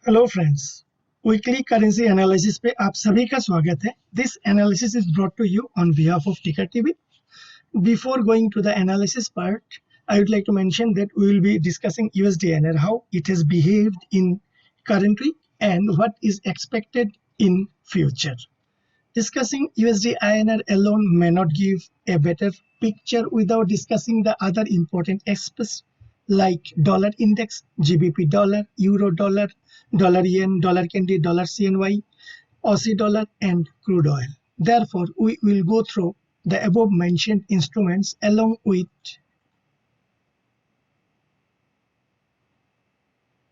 Hello friends, weekly currency analysis पे आप सभी का स्वागत है। This analysis is brought to you on behalf of ticker TV. Before going to the analysis part, I would like to mention that we will be discussing USD/INR, how it has behaved in currently and what is expected in future. Discussing USD/INR alone may not give a better picture without discussing the other important aspects like dollar index, GBP dollar, euro dollar, dollar yen, dollar candy, dollar CNY, Aussie dollar, and crude oil. Therefore, we will go through the above mentioned instruments along with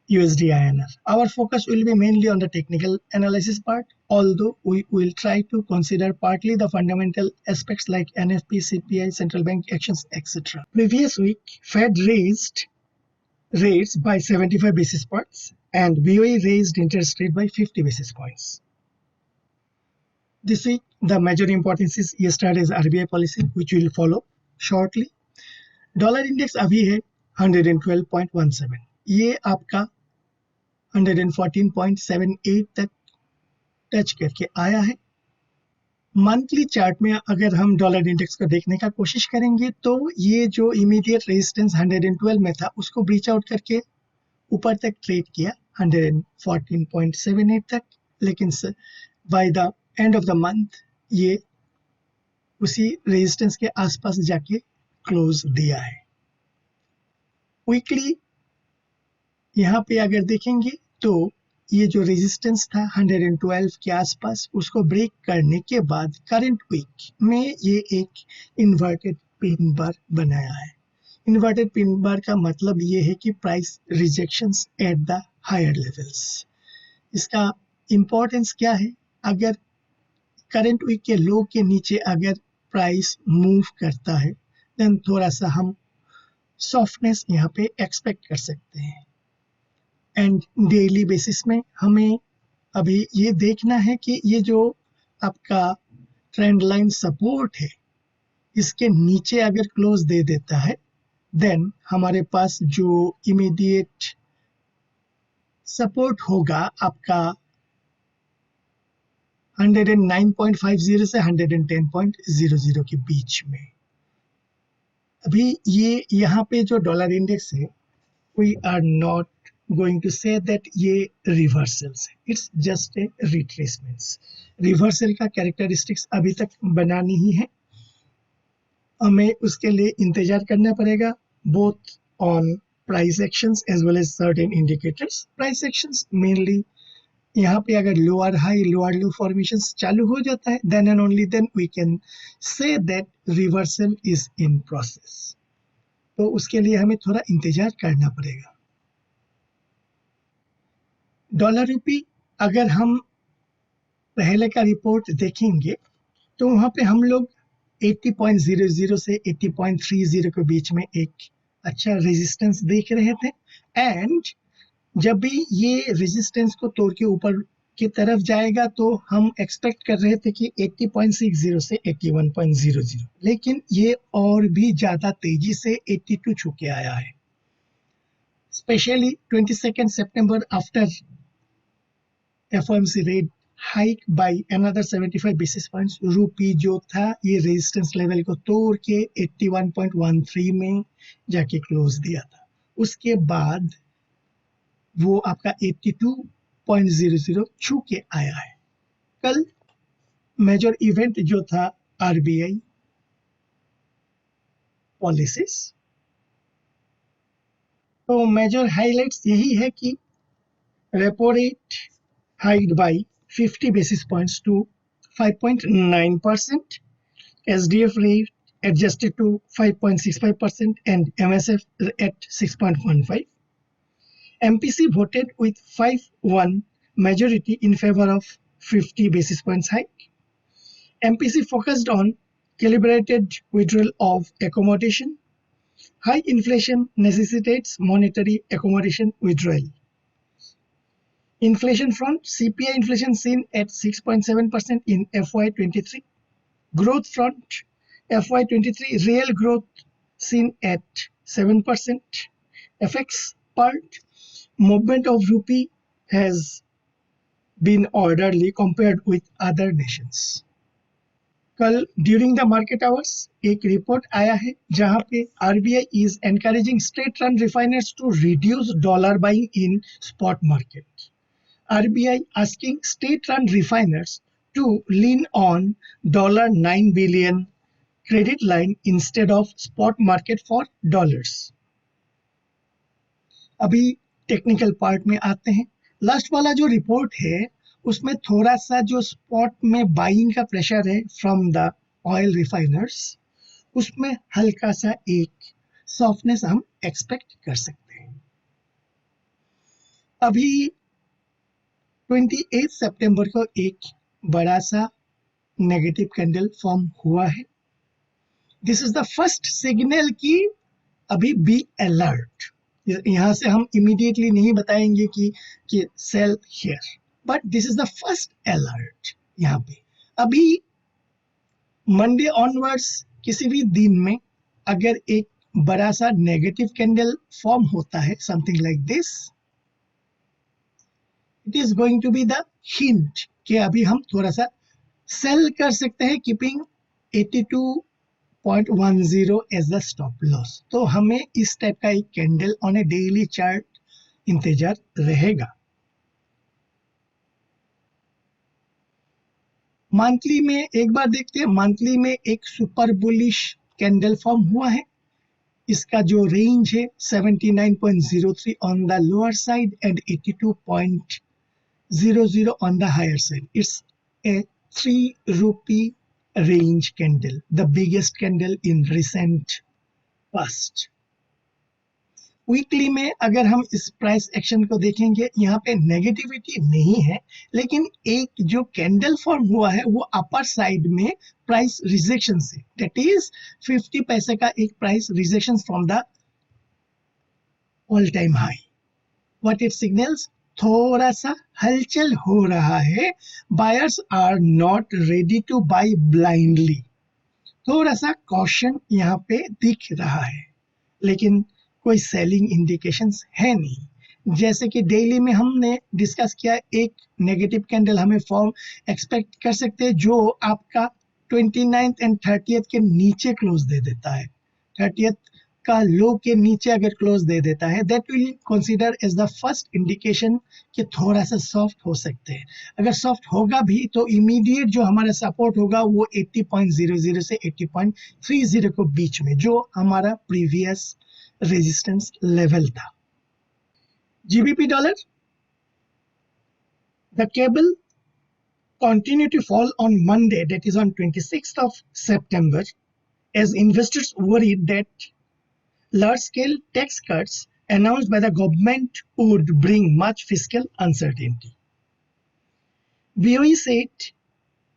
USD/INR. Our focus will be mainly on the technical analysis part, although we will try to consider partly the fundamental aspects like NFP, CPI, central bank actions, etc. Previous week, Fed raised rates by 75 basis points and BOE raised interest rate by 50 basis points. This week, the major importance is yesterday's RBI policy, which we will follow shortly. Dollar index अभी है 112.17, ये आपका 114.78 तक touch करके आया है। Monthly chart में अगर हम डॉलर इंडेक्स को देखने का कोशिश करेंगे तो ये जो इमीडिएट रेजिस्टेंस 112 में था उसको ब्रीच आउट करके ऊपर तक ट्रेड किया 114.78 तक, लेकिन by the end of the month ये उसी रेजिस्टेंस के आसपास जाके क्लोज दिया है। वीकली यहाँ पे अगर देखेंगे तो ये जो रेजिस्टेंस था 112 के आसपास, उसको ब्रेक करने के बाद करंट वीक में ये एक इन्वर्टेड पिन बार बनाया है। इन्वर्टेड पिन बार का मतलब ये है कि price rejections at the higher levels. इसका इम्पोर्टेंस क्या है? अगर करंट वीक के लो के नीचे अगर प्राइस मूव करता है देन थोड़ा सा हम सॉफ्टनेस यहाँ पे एक्सपेक्ट कर सकते हैं। एंड डेली बेसिस में हमें अभी ये देखना है कि ये जो आपका ट्रेंड लाइन सपोर्ट है इसके नीचे अगर क्लोज दे देता है देन हमारे पास जो इमीडिएट सपोर्ट होगा आपका 109.50 से 110.00 के बीच में। अभी ये यहाँ पे जो डॉलर इंडेक्स है we are not going to say that ये रिवर्सल्स है, it's just a retracements. Reversal का कैरेक्टरिस्टिक्स अभी तक बना नहीं है, हमें उसके लिए इंतजार करना पड़ेगा both on price actions as well as certain indicators. Price actions mainly यहाँ पे अगर lower high lower low formations चालू हो जाता है then and only then we can say that reversal is in process. तो उसके लिए हमें थोड़ा इंतजार करना पड़ेगा। डॉलर रूपी अगर हम पहले का रिपोर्ट देखेंगे तो वहाँ पे हम लोग 80.00 से 80.30 के बीच में एक अच्छा रेजिस्टेंस देख रहे थे। एंड जब भी ये रेजिस्टेंस को तोड़ के ऊपर की तरफ जाएगा तो हम एक्सपेक्ट कर रहे थे कि 80.60 से 81.00, लेकिन ये और भी ज्यादा तेजी से 82 छू के आया है। Specially 22 September after FOMC rate hike by another 75 basis points, रूपी जो था ये रेजिस्टेंस लेवल को तोड़ के 81.13 में जाके क्लोज दिया था। उसके बाद वो आपका 82.00 छू के आया है। कल मेजर इवेंट जो था RBI पॉलिसीज, तो मेजर हाइलाइट्स यही है कि repo rate hiked by 50 basis points to 5.9%, SDF rate adjusted to 5.65% and MSF at 6.15. MPC voted with 5-1 majority in favor of 50 basis points hike. MPC focused on calibrated withdrawal of accommodation. High inflation necessitates monetary accommodation withdrawal. Inflation front, CPI inflation seen at 6.7% in FY23. Growth front, FY23 real growth seen at 7%. FX part, movement of rupee has been orderly compared with other nations. कल during the market hours एक report आया है जहां पे RBI is encouraging state run refiners to reduce dollar buying in spot market. RBI asking state-run refiners to lean on $9 billion credit line instead of spot market for dollars. अभी technical part में आते हैं. Last वाला जो report है उसमें थोड़ा सा जो स्पॉट में बाइंग का प्रेशर है फ्रॉम द ऑयल रिफाइनर्स, उसमें हल्का सा एक सॉफ्टनेस हम एक्सपेक्ट कर सकते हैं. अभी 28 सितंबर को एक बड़ा सा नेगेटिव कैंडल फॉर्म हुआ है. This is the first signal कि अभी बी अलर्ट. यहां से हम इमीडिएटली नहीं बताएंगे कि sell here, but this is the first alert. यहाँ पे अभी मंडे ऑनवर्ड्स किसी भी दिन में अगर एक बड़ा सा नेगेटिव कैंडल फॉर्म होता है something like this, it is going to be the hint कि अभी हम थोड़ा सा सेल कर सकते हैं keeping 82.10 as the stop loss. तो हमें इस टाइप का एक candle on a daily chart इंतजार रहेगा. मंथली में एक बार देखते हैं. मंथली में एक सुपर बुलिश कैंडल फॉर्म हुआ है. इसका जो रेंज है 79.03 on the lower side and 82.00 on the higher side. It's a 3 rupee range candle, the biggest candle in recent past. Weekly में अगर हम इस प्राइस एक्शन को देखेंगे, यहाँ पे नेगेटिविटी नहीं है, लेकिन एक जो कैंडल फॉर्म हुआ है वो अपर साइड में प्राइस रिजेक्शन से, दैट इज 50 पैसे का एक price rejection from the all time high. What it signals, थोड़ा सा हलचल हो रहा है. Buyers are not ready to buy blindly. थोड़ा सा कॉशन यहाँ पे दिख रहा है, लेकिन कोई सेलिंग इंडिकेशंस है नहीं. जैसे कि डेली में हमने डिस्कस किया, एक नेगेटिव कैंडल हमें फॉर्म एक्सपेक्ट कर सकते हैं जो आपका 29th एंड 30th के नीचे क्लोज दे देता है. 30th का लो के नीचे अगर क्लोज दे देता है, that will consider as the first indication कि थोड़ा सा सॉफ्ट हो सकते हैं. अगर सॉफ्ट होगा भी तो इमीडिएट जो हमारा सपोर्ट होगा वो 80.00 से 80.30 को बीच में, जो हमारा प्रीवियस रेजिस्टेंस लेवल था. GBP dollar, the cable continue to fall on Monday, that is on 26th of September, as investors worried that large-scale tax cuts announced by the government would bring much fiscal uncertainty. BOE said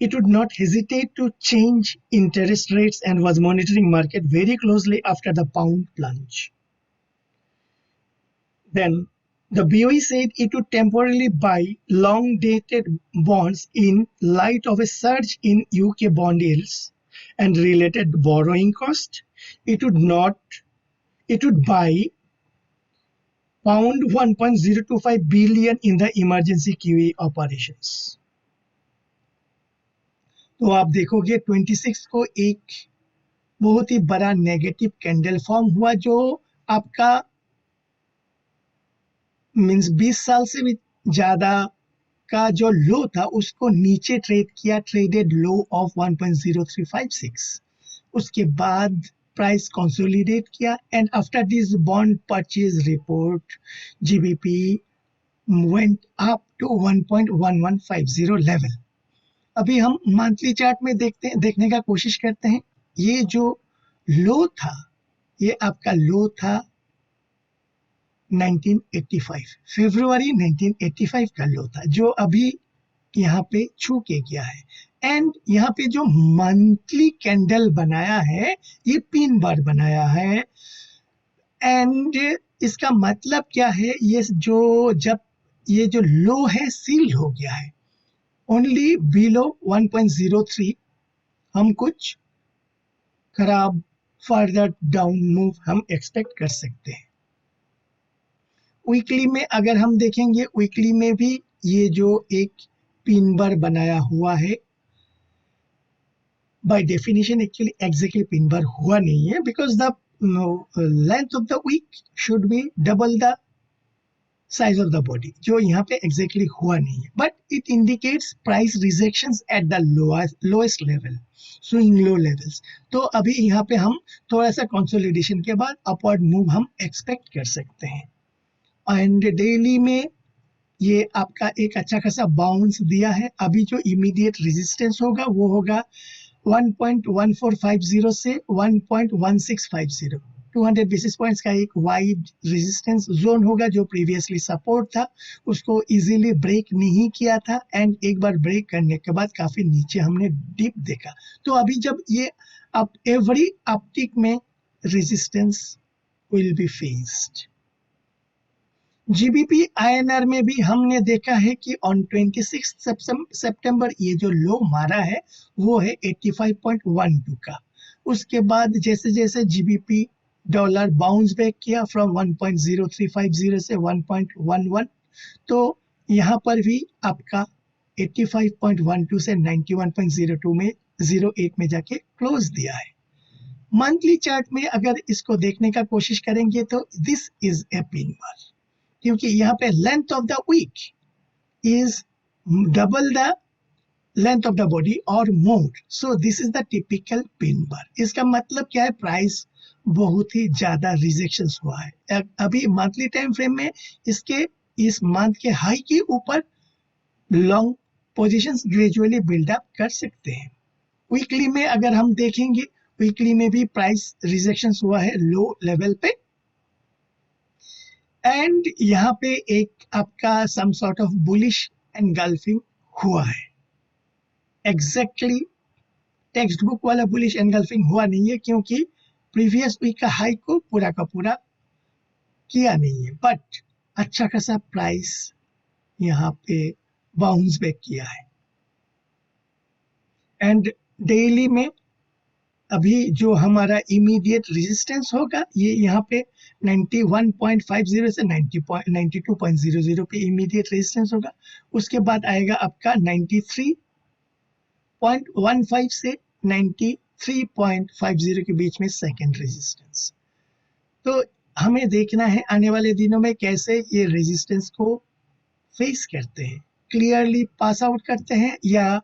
it would not hesitate to change interest rates and was monitoring market very closely after the pound plunge. Then the BOE said it would temporarily buy long-dated bonds in light of a surge in UK bond yields and related borrowing cost. It would buy pound 1.025 billion in the emergency QE operations. तो आप देखोगे 26 को एक बहुत ही बड़ा negative candle form हुआ जो आपका मीन्स 20 साल से भी ज्यादा का जो लो था उसको नीचे ट्रेड किया, ट्रेडेड लो ऑफ 1.0356. उसके बाद प्राइस कंसोलिडेट किया and after this bond purchase report GBP went up to 1.1150 level. अभी हम मंथली चार्ट में देखने का कोशिश करते हैं. ये जो लो था, ये आपका लो था 1985, फरवरी 1985 का लो था, जो अभी यहाँ पे छू के गया है. एंड यहाँ पे जो मंथली कैंडल बनाया है ये 3 बार बनाया है. एंड इसका मतलब क्या है, जब ये जो लो है सील हो गया है, ओनली बिलो 1.03 हम कुछ खराब फर्दर डाउन मूव हम एक्सपेक्ट कर सकते हैं. वीकली में अगर हम देखेंगे, वीकली में भी ये जो एक पिन बार बनाया हुआ है, by definition actually exactly pin bar हुआ नहीं है, because the length of the wick should be double the size of the body, जो यहाँ पे एग्जैक्टली हुआ नहीं है, but it indicates price rejections at the lowest level, swing low levels. तो अभी यहाँ पे हम थोड़ा सा कंसोलिडेशन के बाद अपवर्ड मूव हम एक्सपेक्ट कर सकते हैं। एंड डेली में ये आपका एक अच्छा खासा बाउंस दिया है। अभी जो इमीडिएट रेजिस्टेंस होगा वो होगा 1.1450 से 1.1650, 200 बेसिस पॉइंट्स का एक वाइड रेजिस्टेंस जोन होगा, जो प्रीवियसली सपोर्ट था उसको इजीली ब्रेक नहीं किया था, एंड एक बार ब्रेक करने के बाद काफी नीचे हमने डिप देखा। तो अभी जब ये अप एवरी अपटिक में resistance will be faced. GBP INR में भी हमने देखा है कि ऑन 26 सितंबर ये जो लो मारा है वो है 85.12 का। उसके बाद जैसे जैसे जीबीपी डॉलर बाउंस बैक किया फ्रॉम 1.0350 से 1.11, तो यहाँ पर भी आपका 85.12 से 91.02 में 08 में जाके क्लोज दिया है। मंथली चार्ट में अगर इसको देखने का कोशिश करेंगे तो this is a pin bar, क्योंकि यहाँ पे length of the wick is double the length of the body और more, so this is the typical pin bar. इसका मतलब क्या है, प्राइस बहुत ही ज्यादा रिजेक्शंस हुआ है। अभी मंथली टाइम फ्रेम में इसके इस मंथ के हाई के ऊपर लॉन्ग पोजीशंस ग्रेजुअली बिल्डअप कर सकते हैं। वीकली में अगर हम देखेंगे, वीकली में भी प्राइस रिजेक्शंस हुआ है लो लेवल पे, एंड यहाँ पे एक आपका some sort of bullish engulfing हुआ है। एग्जैक्टली टेक्स्ट बुक वाला बुलिश एनगल्फिंग हुआ नहीं है, क्योंकि प्रीवियस वीक का हाई को पूरा का पूरा किया नहीं है, बट अच्छा खासा प्राइस यहाँ पे बाउंस बैक किया है। एंड डेली में अभी जो हमारा इमीडिएट रेजिस्टेंस होगा ये यहाँ पे 91.50 से 92.00 पे इमीडिएट रेजिस्टेंस होगा। उसके बाद आएगा आपका 93.15 से 93.50 के बीच में सेकेंड रेजिस्टेंस। तो हमें देखना है आने वाले दिनों में कैसे ये रेजिस्टेंस को फेस करते हैं, क्लियरली पास आउट करते हैं या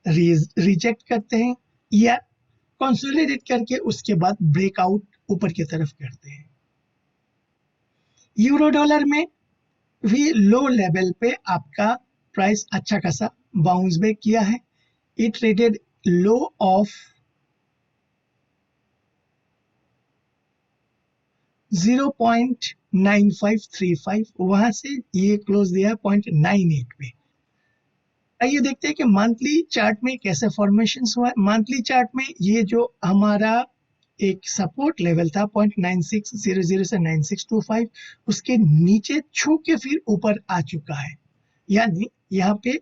रिजेक्ट करते हैं, या कंसोलिडेट करके उसके बाद ब्रेकआउट ऊपर की तरफ करते हैं। यूरो डॉलर में भी लो लेवल पे आपका प्राइस अच्छा खासा बाउंस बैक किया है। इट ट्रेडेड लो ऑफ 0.9535, वहां से ये क्लोज दिया 0.98 पे। आइए देखते हैं कि मंथली चार्ट में कैसे फॉर्मेशंस हुआ है। मंथली चार्ट में ये जो हमारा एक सपोर्ट लेवल था 0.9600 से 9625, उसके नीचे छू के फिर ऊपर आ चुका है। यानी यहाँ पे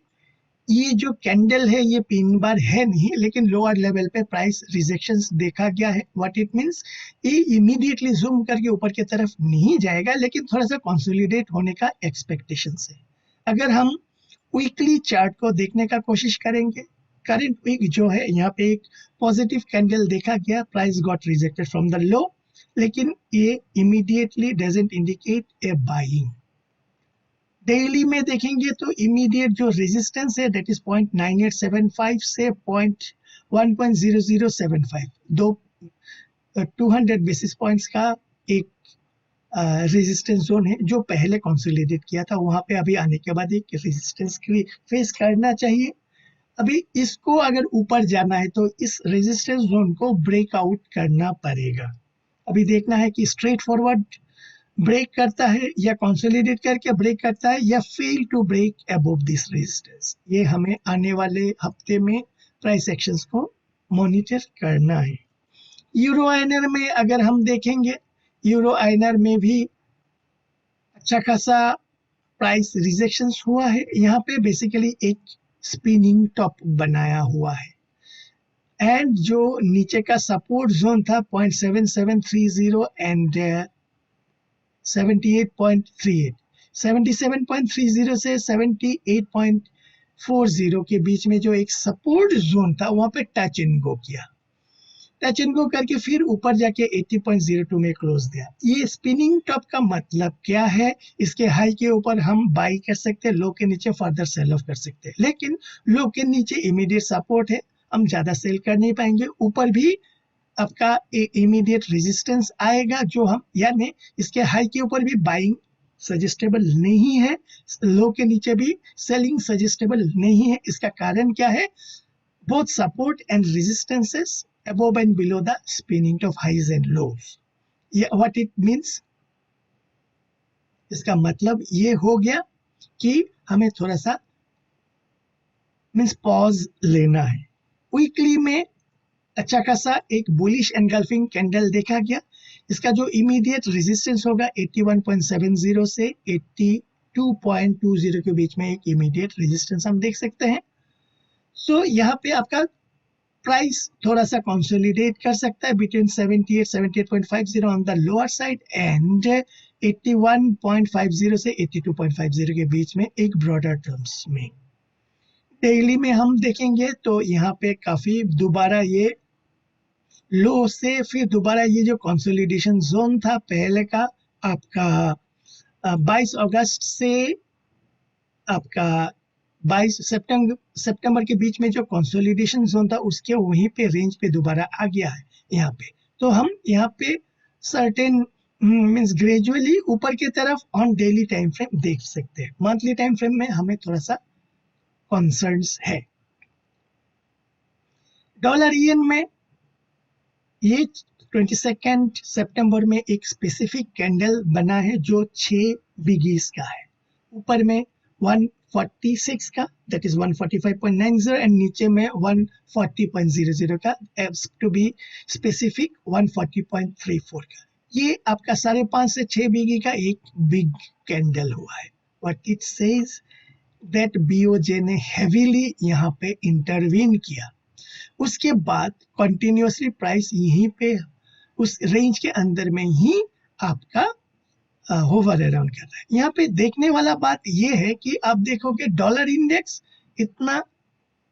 ये जो कैंडल है ये पिन बार है नहीं, लेकिन लोअर लेवल पे प्राइस रिजेक्शंस देखा गया है। व्हाट इट मींस, ये इमीडिएटली जूम करके ऊपर की तरफ नहीं जाएगा, लेकिन थोड़ा सा कंसोलिडेट होने का एक्सपेक्टेशन है। अगर हम वीकली चार्ट को देखने का कोशिश करेंगे, करंट वीक जो है यहाँ पे एक पॉजिटिव कैंडल देखा गया, price got rejected from the low, लेकिन ये immediately doesn't indicate a buying. Daily में देखेंगे तो इमीडिएट जो रेजिस्टेंस है दैट इज 0.9875 से 1.0075, 200 बेसिस पॉइंट्स का एक रेजिस्टेंस जोन है जो पहले कंसोलिडेट किया था। वहां पे अभी आने के बाद एक रेजिस्टेंस की फेस करना चाहिए। अभी इसको अगर ऊपर जाना है तो इस रेजिस्टेंस जोन को ब्रेकआउट करना पड़ेगा। अभी देखना है कि स्ट्रेट फॉरवर्ड ब्रेक करता है या कंसोलिडेट करके ब्रेक करता है या fail to break above this resistance. ये हमें आने वाले हफ्ते में प्राइस एक्शंस को मॉनिटर करना है। यूरो आईएनआर में अगर हम देखेंगे, यूरो आईएनआर में भी अच्छा खासा प्राइस रिजेक्शंस हुआ है। यहाँ पे बेसिकली एक स्पिनिंग टॉप बनाया हुआ है, एंड जो नीचे का सपोर्ट जोन था 0.7730 एंड 78.38, 77.30 से 78.40 के बीच में जो एक सपोर्ट जोन था वहां पे टच एंड गो किया, टच एंड गो करके फिर ऊपर जाके 80.02 में क्लोज दिया। ये स्पिनिंग टॉप का मतलब क्या है? इसके हाई के ऊपर हम बाई कर सकते हैं, लो के नीचे फर्दर सेल ऑफ कर सकते हैं, लेकिन लो के नीचे इमीडिएट सपोर्ट है, हम ज्यादा सेल कर नहीं पाएंगे। ऊपर भी आपका इमीडिएट रेजिस्टेंस आएगा जो हम, यानी इसके हाई के ऊपर भी बाइंग सजेस्टेबल नहीं है, लो के नीचे भी सेलिंग सजेस्टेबल नहीं है। इसका कारण क्या है? Both support and resistances above and below the spinning of highs and lows. ये what it means? इसका मतलब ये हो गया कि हमें थोड़ा सा मीन्स पॉज लेना है। वीकली में अच्छा खासा एक बुलिश एनगल्फिंग कैंडल देखा गया। इसका जो इमीडिएट रेजिस्टेंस होगा 81.70 से 82.20 के बीच में एक इमीडिएट रेजिस्टेंस हम देख सकते हैं। सो यहाँ पे आपका प्राइस थोड़ा सा कंसोलिडेट कर सकता है between 78-78.50 on the lower side and 81.50 से 82.50 के बीच में एक ब्रॉडर टर्म्स में। डेली में हम देखेंगे तो यहाँ पे काफी दोबारा ये लो से फिर दोबारा ये जो कंसोलिडेशन जोन था पहले का आपका 22 अगस्त से आपका 22 सितंबर के बीच में जो कंसोलिडेशन जोन था उसके वहीं पे रेंज पे दोबारा आ गया है यहाँ पे। तो हम यहाँ पे सर्टेन मींस ग्रेजुअली ऊपर की तरफ ऑन डेली टाइम फ्रेम देख सकते हैं। मंथली टाइम फ्रेम में हमें थोड़ा सा कंसर्न्स है। डॉलर येन में ये 22 सितंबर में एक स्पेसिफिक कैंडल बना है जो 6 बिगीज का है। ऊपर में 146 का दैट इज 145.90 एंड नीचे में 140.00 का, टू बी स्पेसिफिक 140.34 का। ये आपका 5.5 से 6 बिगी का एक बिग कैंडल हुआ है। What it says that BOJ ने हेवीली यहाँ पे इंटरवीन किया। उसके बाद कंटिन्यूअसली प्राइस यहीं पे उस रेंज के अंदर में ही आपका होवर अराउंड कर रहा है। यहाँ पे देखने वाला बात ये है कि आप देखोगे डॉलर इंडेक्स इतना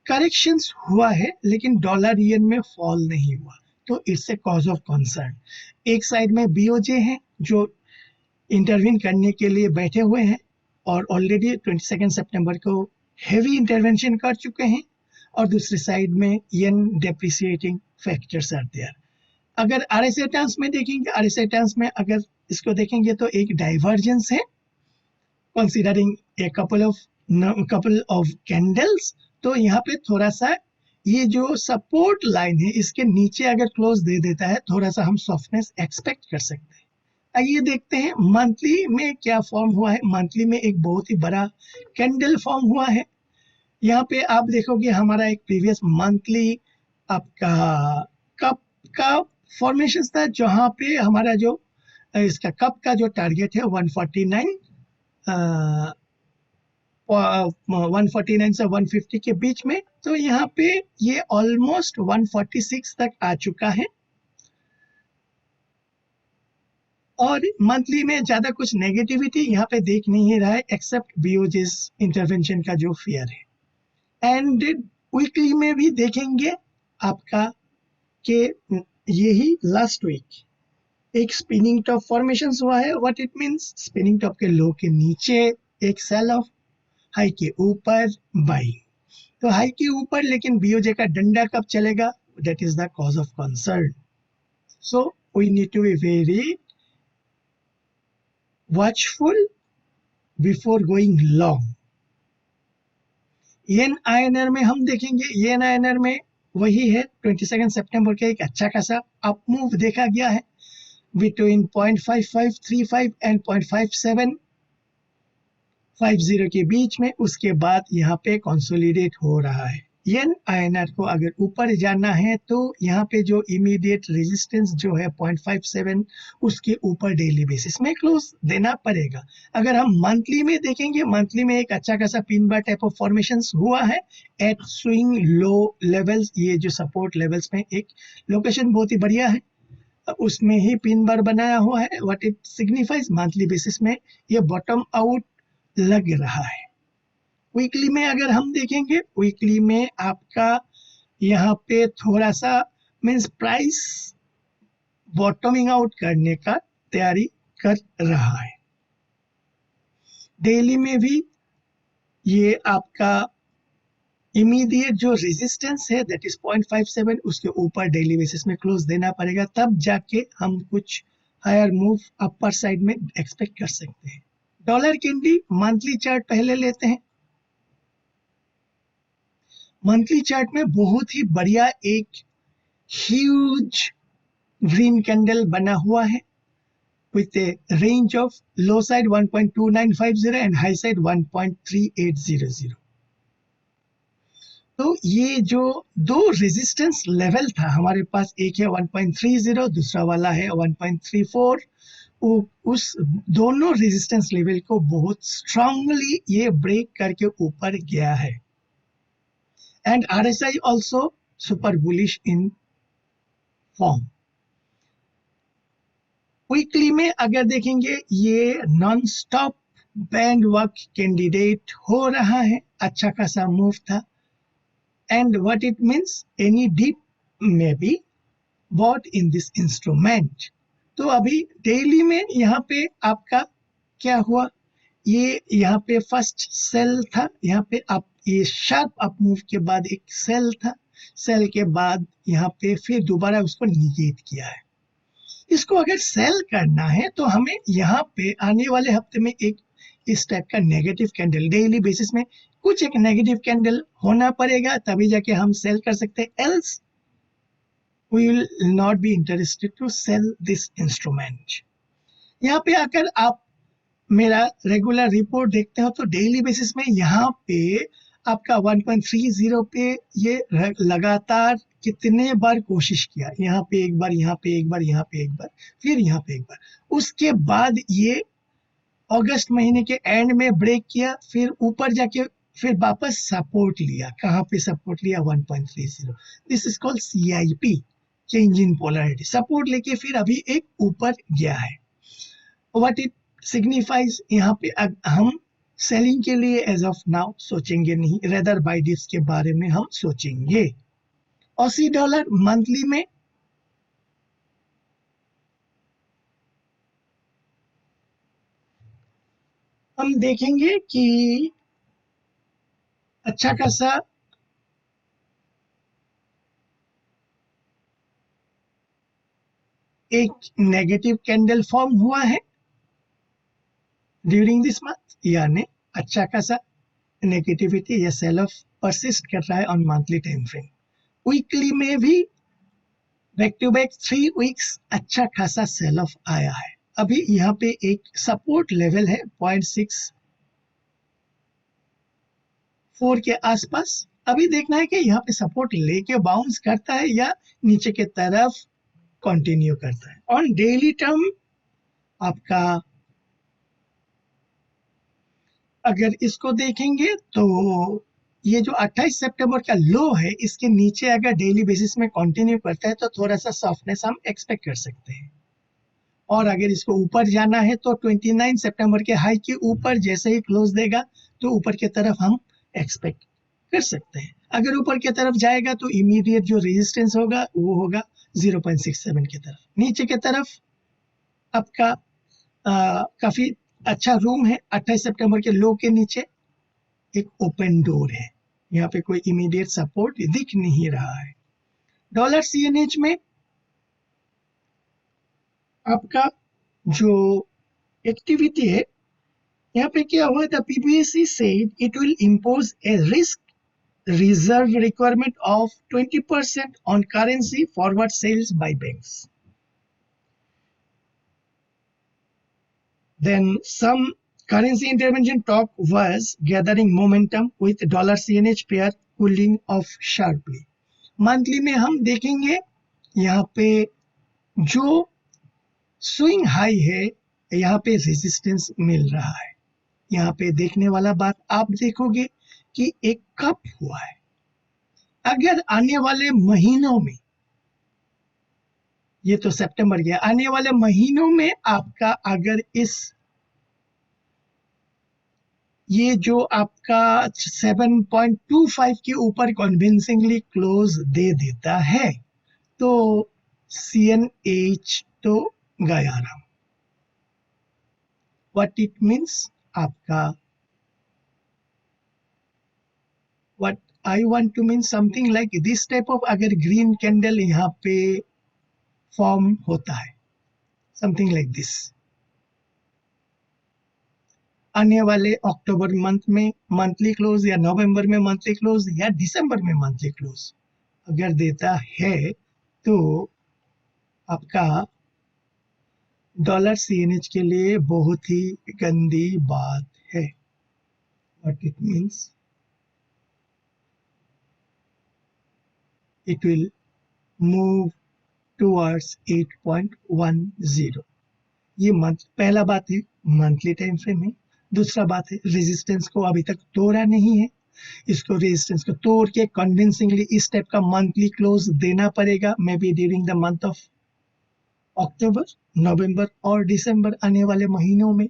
करेक्शंस हुआ है लेकिन डॉलर येन में फॉल नहीं हुआ, तो it's a cause of concern. एक साइड में बीओजे है जो इंटरवीन करने के लिए बैठे हुए हैं और ऑलरेडी 22 सितंबर को हेवी इंटरवेंशन कर चुके हैं, और दूसरी साइड में येन डेप्रिसिएटिंग फैक्टर्स आर देयर। अगर आरएसआई टर्म्स में देखेंगे, आरएसआई टर्म्स में अगर इसको देखेंगे तो एक डाइवर्जेंस है considering a couple of candles. तो यहाँ पे थोड़ा सा ये जो सपोर्ट लाइन है इसके नीचे अगर क्लोज दे देता है थोड़ा सा हम सॉफ्टनेस एक्सपेक्ट कर सकते हैं। आइए देखते हैं मंथली में क्या फॉर्म हुआ है। मंथली में एक बहुत ही बड़ा कैंडल फॉर्म हुआ है। यहाँ पे आप देखोगे हमारा एक प्रीवियस मंथली आपका कप का फॉर्मेशन था जहाँ पे हमारा जो इसका कप का जो टारगेट है 149 से 150 के बीच में। तो यहाँ पे ये ऑलमोस्ट 146 तक आ चुका है और मंथली में ज्यादा कुछ नेगेटिविटी यहाँ पे देख नहीं रहा है एक्सेप्ट बीओजेस इंटरवेंशन का जो फियर है। एंड वीकली में भी देखेंगे आपका के यही लास्ट वीक एक स्पिनिंग टॉप फॉर्मेशन हुआ है। What it means, spinning top के लो के नीचे एक सेल ऑफ, हाई के ऊपर बाइंग। तो हाई के ऊपर लेकिन बीओजे का डंडा कब चलेगा, that is the cause of concern. So we need to be very watchful before going long। Yen INR में हम देखेंगे, येन आईएनआर में वही है 22 सितंबर के एक अच्छा खासा अप मूव देखा गया है बिटवीन 0.5535 एंड 0.5750 के बीच में। उसके बाद यहाँ पे कंसोलिडेट हो रहा है। येन आईएनआर को अगर ऊपर जाना है तो यहाँ पे जो इमीडिएट रेजिस्टेंस जो है 0.57 उसके ऊपर डेली बेसिस में क्लोज देना पड़ेगा। अगर हम मंथली में देखेंगे, मंथली में एक अच्छा खासा pin bar type of formations हुआ है एट स्विंग लो लेवल्स। ये जो सपोर्ट लेवल्स में एक लोकेशन बहुत ही बढ़िया है, उसमें ही पिन बार बनाया हुआ है। What it signifies, monthly basis में ये बॉटम आउट लग रहा है। वीकली में अगर हम देखेंगे, वीकली में आपका यहाँ पे थोड़ा सा मीन्स प्राइस बॉटमिंग आउट करने का तैयारी कर रहा है। डेली में भी ये आपका इमीडिएट जो रेजिस्टेंस है दैट इज 0.57, उसके ऊपर डेली बेसिस में क्लोज देना पड़ेगा, तब जाके हम कुछ हायर मूव अपर साइड में एक्सपेक्ट कर सकते हैं। डॉलर कैंडी मंथली चार्ट पहले लेते हैं। मंथली चार्ट में बहुत ही बढ़िया एक ह्यूज ग्रीन कैंडल बना हुआ है with a range of low side 1.2950 and high side 1.3800। तो ये जो दो रेजिस्टेंस लेवल था हमारे पास, एक है 1.30, दूसरा वाला है 1.34, उस दोनों रेजिस्टेंस लेवल को बहुत स्ट्रांगली ये ब्रेक करके ऊपर गया है। And RSI also super bullish in form. Weekly में अगर देखेंगे, ये non stop band work candidate हो रहा है, अच्छा खासा मूव था। And what it means, any dip में be bought in this instrument. तो अभी डेली में यहाँ पे आपका क्या हुआ, ये यहाँ पे फर्स्ट सेल था, यहाँ पे आप ये शार्प अप मूव के बाद एक सेल था, सेल के बाद यहाँ पे फिर दोबारा उसको निगेट किया है। इसको अगर सेल करना है तो हमें यहाँ पे आने वाले हफ्ते में एक इस टाइप का नेगेटिव कैंडल डेली बेसिस में कुछ एक नेगेटिव कैंडल होना पड़ेगा, तभी जाके हम सेल कर सकते हैं। Else we will not be interested to sell this instrument. यहाँ पे आकर आप मेरा रेगुलर रिपोर्ट देखते हो तो डेली बेसिस में यहाँ पे आपका 1.30 पे ये लगातार कितने बार कोशिश किया, यहाँ पे एक बार, यहाँ पे एक बार, यहाँ पे एक बार, फिर यहाँ पे एक बार। उसके बाद ये अगस्त महीने के एंड में ब्रेक किया, फिर ऊपर जाके फिर वापस सपोर्ट लिया। कहाँ पे सपोर्ट लिया, 1.30। This is called CIP, change in polarity. Support लेके फिर अभी एक ऊपर गया है। व्हाट इट सिग्निफाइज, यहाँ पे हम सेलिंग के लिए एज ऑफ नाउ सोचेंगे नहीं, रेदर बाय डिप्स के बारे में हम सोचेंगे। $80 मंथली में हम देखेंगे कि अच्छा खासा एक नेगेटिव कैंडल फॉर्म हुआ है ड्यूरिंग दिस मंथ, यानी अच्छा खासा नेगेटिविटी या सेल ऑफ परसिस्ट कर रहा है on monthly time frame. Weekly में भी बैक टू बैक 3 वीक्स अच्छा खासा सेल ऑफ आया है। अभी यहाँ पे एक सपोर्ट लेवल है 0.64 के आसपास। अभी देखना है कि यहाँ पे सपोर्ट लेके बाउंस करता है या नीचे के तरफ कंटिन्यू करता है। ऑन डेली टर्म आपका अगर इसको देखेंगे तो ये जो 28 सितंबर का लो है, इसके नीचे अगर डेली बेसिस में कंटिन्यू करता है तो थोड़ा सा सॉफ्टनेस हम एक्सपेक्ट कर सकते हैं। और अगर इसको ऊपर जाना है तो 29 सितंबर के हाई के ऊपर जैसे ही क्लोज देगा तो ऊपर की तरफ हम एक्सपेक्ट कर सकते हैं। अगर ऊपर की तरफ जाएगा तो इमीडिएट जो रेजिस्टेंस होगा वो होगा 0.67 की तरफ। नीचे की तरफ आपका काफी अच्छा रूम है। 28 सितंबर के लो के नीचे एक ओपन डोर है, यहाँ पे कोई इमीडिएट सपोर्ट दिख नहीं रहा है। डॉलर CNH में आपका जो एक्टिविटी है, यहाँ पे क्या हुआ था, PBSE said it will impose a risk reserve requirement of 20% on currency forward sales by banks. Then some currency intervention talk was gathering momentum with dollar CNH pair cooling off sharply. Monthly में हम देखेंगे यहाँ पे जो swing high है, यहाँ पे resistance मिल रहा है। यहाँ पे देखने वाला बात आप देखोगे कि एक कप हुआ है। अगर आने वाले महीनों में, ये तो सितंबर गया, आने वाले महीनों में आपका अगर इस ये जो आपका 7.25 के ऊपर कन्विंसिंगली क्लोज दे देता है तो CNH तो गया राम. व्हाट इट मीन्स आपका, what I want to mean something like this type of, अगर ग्रीन कैंडल यहाँ पे फॉर्म होता है समथिंग लाइक दिस, आने वाले अक्टूबर मंथ में मंथली क्लोज या नवंबर में मंथली क्लोज या दिसंबर में मंथली क्लोज अगर देता है तो आपका डॉलर CNH के लिए बहुत ही गंदी बात है. What it means, it will move towards 8.10. ये पहला बात है मंथली टाइम फ्रेम है. दूसरा बात है रेजिस्टेंस को अभी तक तोड़ा नहीं है, इसको रेजिस्टेंस को तोड़ के कन्विंसिंगली इस टाइप का मंथली क्लोज देना पड़ेगा, may be during the month of October, नवंबर और दिसंबर, आने वाले महीनों में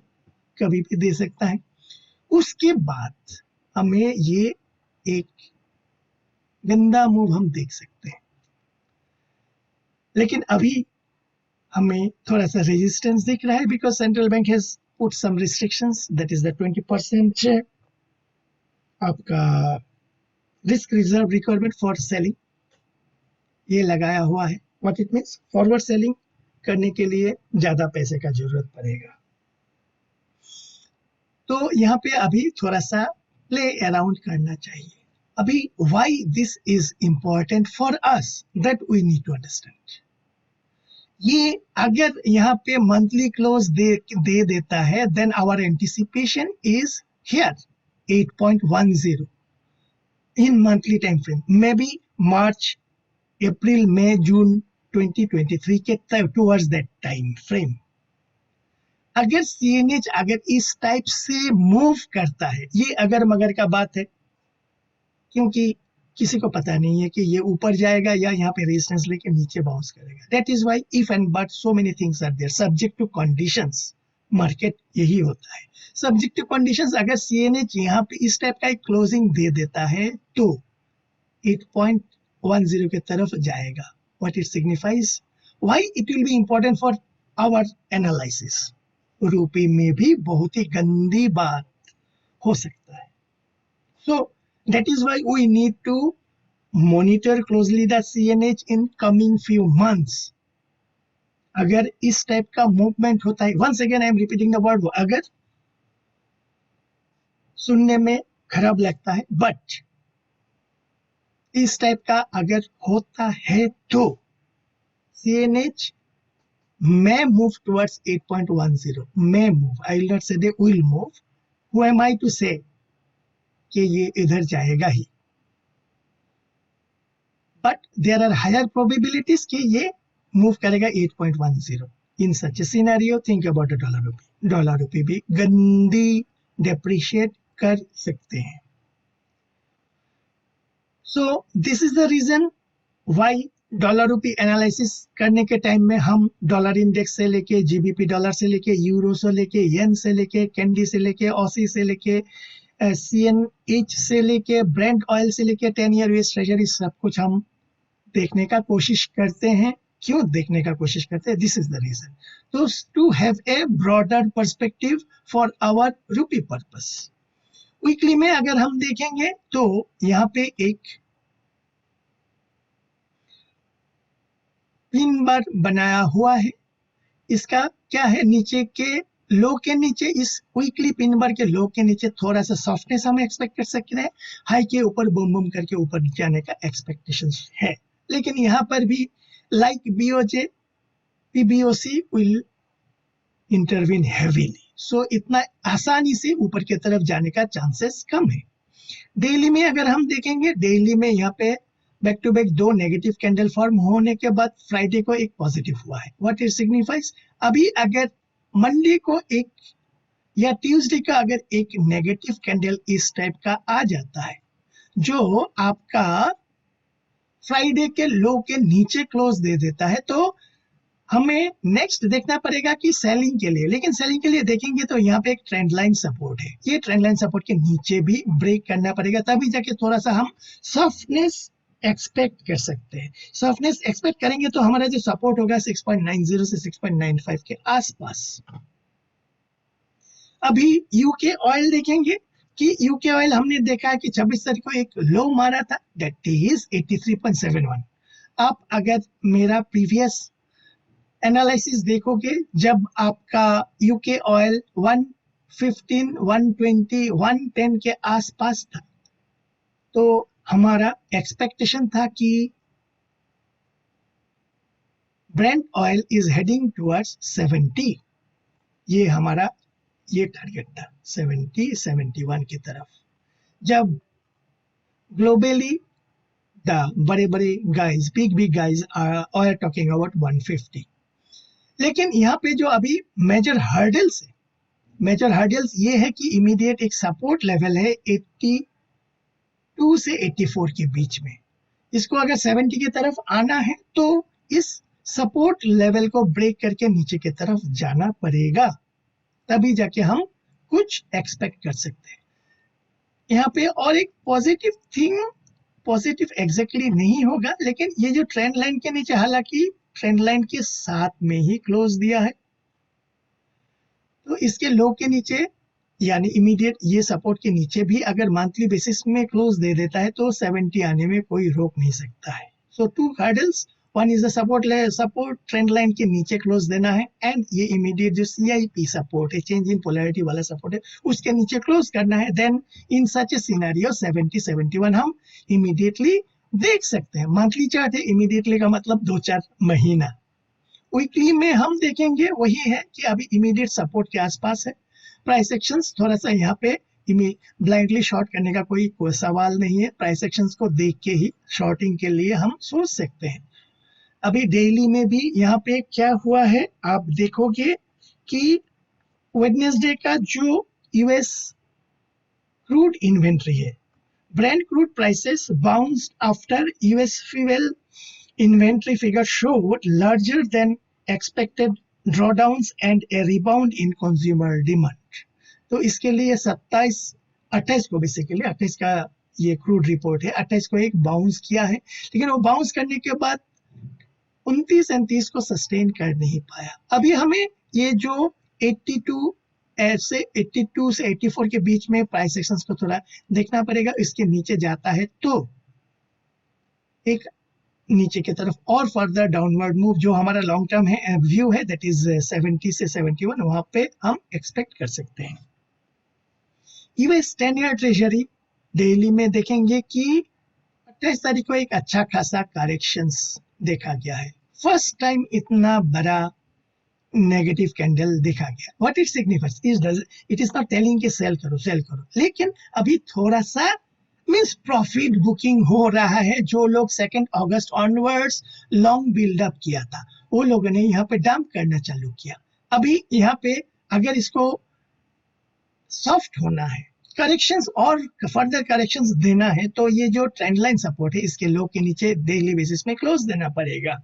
कभी भी दे सकता है. उसके बाद हमें ये एक गंदा मूव हम देख सकते हैं, लेकिन अभी हमें थोड़ा सा रेजिस्टेंस दिख रहा है because central bank has put some restrictions, that is the 20% आपका risk reserve requirement for selling ये लगाया हुआ है. What it means, forward selling करने के लिए ज्यादा पैसे का जरूरत पड़ेगा. तो यहाँ पे अभी थोड़ा सा प्ले अराउंड करना चाहिए. अभी why this is important for us that we need to understand. ये अगर यहाँ पे मंथली क्लोज दे देता है then our anticipation is here 8.10 in monthly time frame, maybe March, April, May, June 2023 के towards that time frame. अगर CNH अगर इस टाइप से मूव करता है, ये अगर मगर का बात है क्योंकि किसी को पता नहीं है कि ये ऊपर जाएगा या यहाँ पे रेजिस्टेंस लेके नीचे बाउंस करेगा. That is why if and but so many things are there, subject to conditions. Market यही होता है, सब्जेक्ट टू कंडीशंस. अगर CNH यहाँ पे इस टाइप का एक क्लोजिंग दे देता है तो 8.10 के तरफ जाएगा. What it signifies, why it will be important for our analysis. रुपये में भी बहुत ही गंदी बात हो सकता है. सो that is why we need to monitor closely the CNH in coming few months. अगर इस टाइप का मूवमेंट होता है, once again I am repeating the word, अगर सुनने में खराब लगता है बट इस टाइप का अगर होता है तो CNH may move towards 8.10, may move, I will not say they will move. Who am I to say कि ये इधर जाएगा ही, but there are higher probabilities कि ये मूव करेगा 8.10. In such a scenario think about a dollar rupee. Dollar rupee भी गंदी डेप्रिशिएट कर सकते हैं. So this is the reason why dollar rupee analysis करने के टाइम में हम डॉलर इंडेक्स से लेके, GBP डॉलर से लेके, यूरो से लेके, येन से लेके, कैंडी से लेके, ऑसी से लेके, CNH से लेके, ब्रेंट ऑयल से लेके, 10 ईयर US ट्रेजरी, सब कुछ हम देखने का कोशिश करते हैं. क्यों देखने का कोशिश करते हैं? दिस इज द रीजन, तो to have a broader perspective for our rupee purpose. Weekly में अगर हम देखेंगे तो यहाँ पे एक पिन बार बनाया हुआ है. इसका क्या है, नीचे के लो के नीचे, इस वीकली पिन बार के लो के नीचे थोड़ा सा सॉफ्टनेस हम एक्सपेक्ट कर सकते हैं. हाई के ऊपर बूम बूम करके ऊपर जाने का एक्सपेक्टेशन है, लेकिन यहाँ पर भी like BOJ, PBOC will intervene heavily. So इतना आसानी से ऊपर की तरफ जाने का चांसेस कम है. डेली में अगर हम देखेंगे, डेली में यहाँ पे back to back 2 negative candle form होने के बाद फ्राइडे को एक पॉजिटिव हुआ है. व्हाट इट सिग्निफाइज, अभी अगर मंडे को एक या ट्यूसडे का अगर एक नेगेटिव कैंडल इस टाइप का आ जाता है जो आपका फ्राइडे के लो के नीचे क्लोज दे देता है, तो हमें नेक्स्ट देखना पड़ेगा कि सेलिंग के लिए, लेकिन सेलिंग के लिए देखेंगे तो यहाँ पे एक ट्रेंड लाइन सपोर्ट है, ये ट्रेंड लाइन सपोर्ट के नीचे भी ब्रेक करना पड़ेगा, तभी जाके थोड़ा सा हम सॉफ्टनेस एक्सपेक्ट कर सकते हैं। सॉफ्टनेस एक्सपेक्ट करेंगे तो हमारा जो सपोर्ट होगा 6.90 से 6.95 के आसपास। अभी यूके ऑयल देखेंगे कि यूके ऑयल हमने देखा है कि 26 तारीख को एक लो मारा था, दैट इज 83.71। आप अगर मेरा प्रीवियस एनालिसिस देखोगे, जब आपका यूके ऑयल 115, 120, 110 के आसपास था, तो हमारा एक्सपेक्टेशन था कि Brent oil is heading towards 70, ये हमारा ये टारगेट था 70, 71 की तरफ। जब ग्लोबली द बड़े बड़े guys, big guys are talking about 150, लेकिन यहाँ पे जो अभी मेजर हर्डल्स है, मेजर हर्डल्स ये है कि इमीडिएट एक सपोर्ट लेवल है 82 से 84 के बीच में, इसको अगर 70 की तरफ आना है तो इस सपोर्ट लेवल को ब्रेक करके नीचे की तरफ जाना पड़ेगा, तभी जाके हम कुछ एक्सपेक्ट कर सकते हैं यहाँ पे। और एक पॉजिटिव थिंग, पॉजिटिव एग्जैक्टली नहीं होगा, लेकिन ये जो ट्रेंड लाइन के नीचे, हालांकि ट्रेंड लाइन के साथ में ही क्लोज दिया है, तो इसके लो के नीचे यानी इमीडिएट ये सपोर्ट के नीचे भी अगर मंथली बेसिस में क्लोज दे देता है तो 70 आने में कोई रोक नहीं सकता है। So two hurdles, one is the support trend line के नीचे क्लोज देना है, एंड ये इमीडिएट जो CIP सपोर्ट है, चेंज इन पोलैरिटी वाला सपोर्ट है, उसके नीचे क्लोज करना है। Then in such a scenario 70, 71 हम इमीडिएटली देख सकते हैं। मंथली चार्ट है, इमीडिएटली का मतलब 2-4 महीना। वीकली में हम देखेंगे वही है कि अभी इमीडिएट सपोर्ट के आसपास है, प्राइस एक्शंस थोड़ा सा यहाँ पे ब्लाइंडली शॉर्ट करने का कोई सवाल नहीं है, प्राइस एक्शंस को देख के ही शॉर्टिंग के लिए हम सोच सकते हैं। अभी डेली में भी यहाँ पे क्या हुआ है आप देखोगे कि वेडनेसडे का जो यूएस क्रूड इन्वेंट्री है, Brent crude prices bounced after US fuel inventory figure showed larger than expected drawdowns and a rebound in consumer demand. तो इसके लिए 28 को बेसिकली 28 का ये क्रूड रिपोर्ट है, 28 को एक बाउंस किया है, लेकिन वो बाउंस करने के बाद 29 को सस्टेन कर नहीं पाया। अभी हमें ये जो 82 से 84 के बीच में प्राइस एक्शंस को थोड़ा देखना पड़ेगा, इसके नीचे जाता है तो एक नीचे की तरफ और फर्दर डाउनवर्ड मूव जो हमारा लॉन्ग टर्म है व्यू है, दैट इज 70 से 71, वहां पे हम एक्सपेक्ट कर सकते हैं। यूएस 10 ईयर ट्रेजरी डेली में देखेंगे कि 28 तारीख को एक अच्छा खासा करेक्शंस देखा गया है, फर्स्ट टाइम इतना बड़ा नेगेटिव कैंडल देखा गया। What it signifies it is not telling कि सेल करो, लेकिन अभी थोड़ा सा मींस प्रॉफिट बुकिंग हो रहा है। जो लोग 2 अगस्त ऑनवर्ड्स लॉन्ग बिल्डअप किया था, वो लोगों ने यहाँ पे डंप करना चालू किया। अभी यहाँ पे अगर इसको सॉफ्ट होना है, करेक्शंस और फर्दर करेक्शंस देना है, तो ये जो ट्रेंड लाइन सपोर्ट है इसके लो के नीचे डेली बेसिस में क्लोज देना पड़ेगा।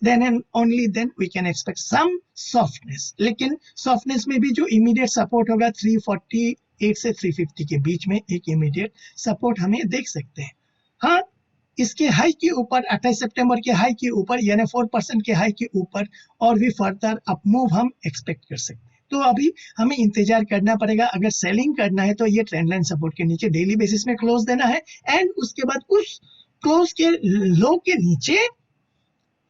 then and only then we can expect some softness, लेकिन softness में भी जो immediate support होगा 348 से 350 के बीच में एक immediate support हमें देख सकते हैं। हाँ, इसके हाई के ऊपर 28 सितंबर के हाई के ऊपर यानी 4% के हाई के ऊपर और भी फर्दर अप मूव हम एक्सपेक्ट कर सकते हैं। तो अभी हमें इंतजार करना पड़ेगा। अगर सेलिंग करना है तो ये ट्रेंड लाइन सपोर्ट के नीचे डेली बेसिस में क्लोज देना है, एंड उसके बाद उस क्लोज के लो के नीचे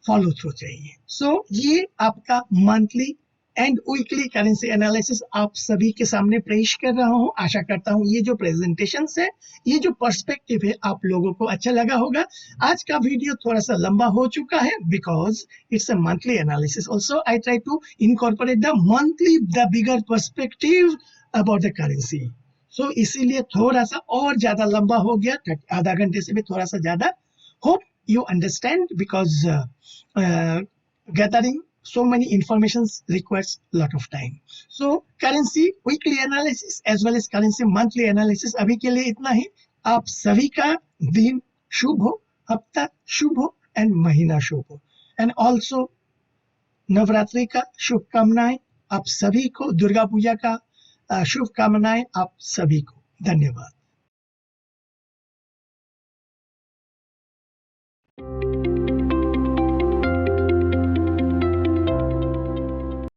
फॉलो थ्रू चाहिए। सो ये आपका monthly and weekly currency analysis आप सभी के सामने पेश कर रहा हूं। आशा करता हूं ये जो प्रेजेंटेशन है, ये जो पर्सपेक्टिव है, आप लोगों को अच्छा लगा होगा। आज का वीडियो थोड़ा सा लंबा हो चुका है because it's a monthly analysis. Also I try to incorporate the monthly the bigger perspective about the currency. So इसीलिए थोड़ा सा और ज्यादा लंबा हो गया, आधा घंटे से भी थोड़ा सा ज्यादा। Hope you understand because gathering so many informations requires a lot of time. So currency weekly analysis as well as currency monthly analysis अभी के लिए इतना ही। आप सभी का दिन शुभ हो, हफ्ता शुभ हो, एंड महीना शुभ हो। एंड ऑल्सो नवरात्रि का शुभकामनाएं आप सभी को, दुर्गा पूजा का शुभकामनाएं आप सभी को। धन्यवाद।